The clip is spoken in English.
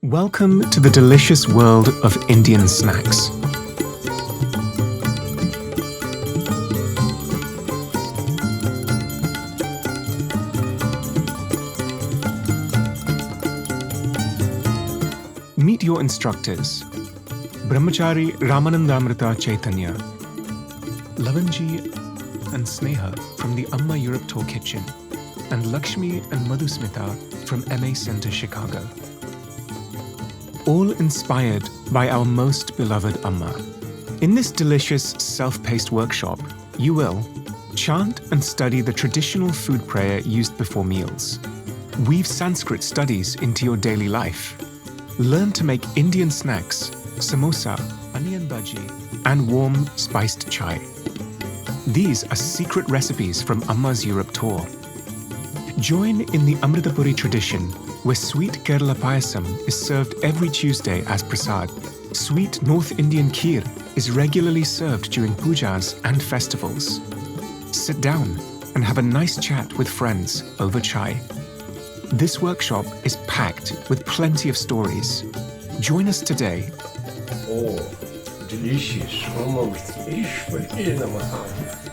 Welcome to the delicious world of Indian snacks. Meet your instructors, Brahmachari Ramanandamrita Chaitanya, Lavanji and Sneha from the Amma Europe Tour Kitchen, and Lakshmi and Madhusmita from MA Center Chicago. All inspired by our most beloved Amma. In this delicious self-paced workshop, you will chant and study the traditional food prayer used before meals, weave Sanskrit studies into your daily life, learn to make Indian snacks, samosa, onion bhaji, and warm spiced chai. These are secret recipes from Amma's Europe tour. Join in the Amritapuri tradition, where sweet Kerala payasam is served every Tuesday as prasad. Sweet North Indian kheer is regularly served during pujas and festivals. Sit down and have a nice chat with friends over chai. This workshop is packed with plenty of stories. Join us today. Oh, delicious, almost fish, but in a masala.